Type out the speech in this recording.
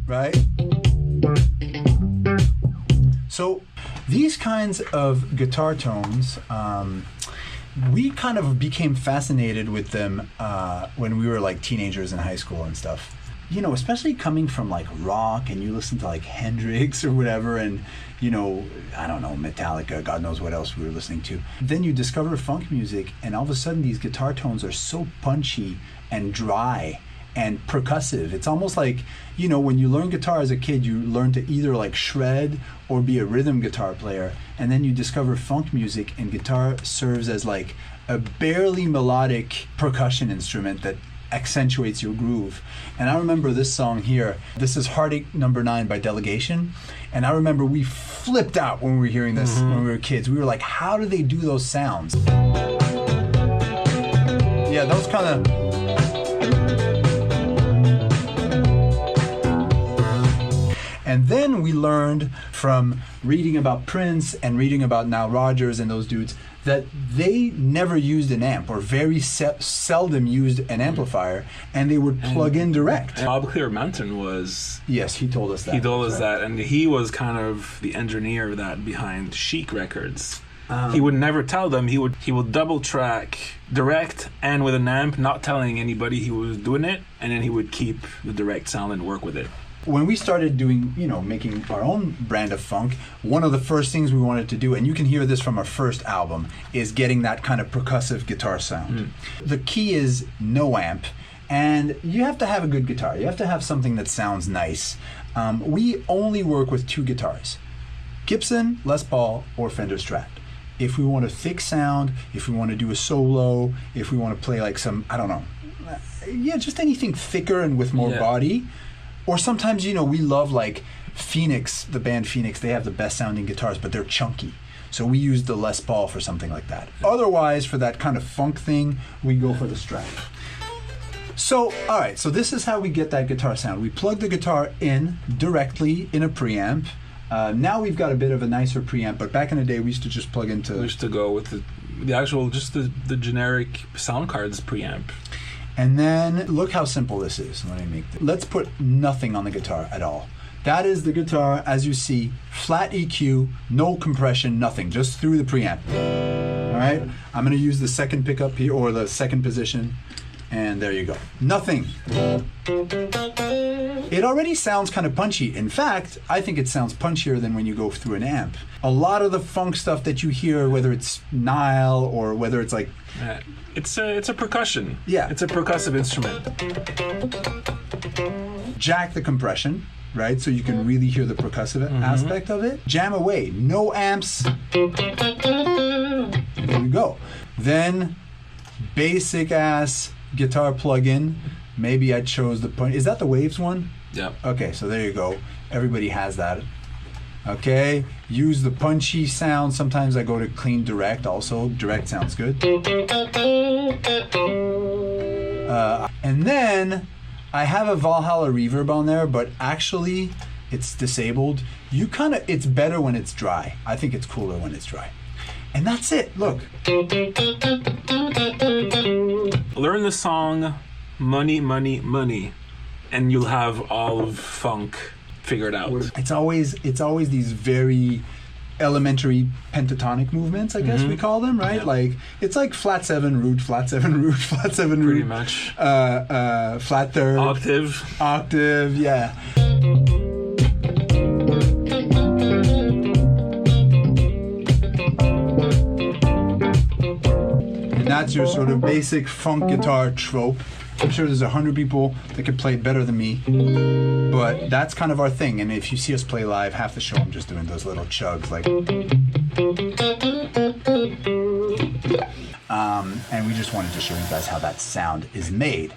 Right? So these kinds of guitar tones, we kind of became fascinated with them when we were like teenagers in high school and stuff. You know, especially coming from like rock, and you listen to like Hendrix or whatever, and you know, I don't know, Metallica, God knows what else we were listening to. Then you discover funk music, and all of a sudden these guitar tones are so punchy and dry and percussive. It's almost like, you know, when you learn guitar as a kid, you learn to either like shred or be a rhythm guitar player, and then you discover funk music, and guitar serves as like a barely melodic percussion instrument that accentuates your groove. And I remember this song here. This is Heartache Number 9 by Delegation. And I remember we flipped out when we were hearing this when we were kids. We were like, how do they do those sounds? Yeah, those kind of... And then we learned from reading about Prince and reading about Nile Rodgers and those dudes that they never used an amp, or very seldom used an amplifier, and they would plug in direct. Bob Clear Mountain was... Yes, he told us that. He told us that, and he was kind of the engineer of that behind Chic Records. He would never tell them. He would double track direct and with an amp, not telling anybody he was doing it, and then he would keep the direct sound and work with it. When we started doing, you know, making our own brand of funk, one of the first things we wanted to do, and you can hear this from our first album, is getting that kind of percussive guitar sound. The key is no amp, and you have to have a good guitar. You have to have something that sounds nice. We only work with 2 guitars, Gibson, Les Paul, or Fender Strat. If we want a thick sound, if we want to do a solo, if we want to play like some, I don't know, yeah, just anything thicker and with more body. Or sometimes, you know, we love like Phoenix, the band Phoenix. They have the best sounding guitars, but they're chunky. So we use the Les Paul for something like that. Otherwise, for that kind of funk thing, we go for the Strat. So, all right, so this is how we get that guitar sound. We plug the guitar in directly in a preamp. Now we've got a bit of a nicer preamp, but back in the day, we used to just plug into... We used to go with the actual, just the generic sound cards preamp. And then look how simple this is. Let's put nothing on the guitar at all. That is the guitar, as you see, flat EQ, no compression, nothing, just through the preamp. All right? I'm going to use the second pickup here, or the second position, and there you go. Nothing. It already sounds kind of punchy. In fact, I think it sounds punchier than when you go through an amp. A lot of the funk stuff that you hear, whether it's Nile or whether it's like... It's a percussion. Yeah. It's a percussive instrument. Jack the compression, right? So you can really hear the percussive aspect of it. Jam away. No amps. There we go. Then basic ass guitar plug-in. Maybe I chose the point. Is that the Waves one? Yeah. Okay, so there you go. Everybody has that. Okay, use the punchy sound. Sometimes I go to clean direct also. Direct sounds good. And then I have a Valhalla reverb on there, but actually it's disabled. It's better when it's dry. I think it's cooler when it's dry. And that's it, look. Learn the song Money, Money, Money, and you'll have all of funk figured out. It's always these very elementary pentatonic movements, I guess we call them, right? Yeah. Like it's like flat 7 root, flat 7 root, flat 7 root. Pretty much. Flat third. Octave, yeah. And that's your sort of basic funk guitar trope. I'm sure there's 100 people that could play it better than me, but that's kind of our thing. And if you see us play live, half the show I'm just doing those little chugs, like. And we just wanted to show you guys how that sound is made.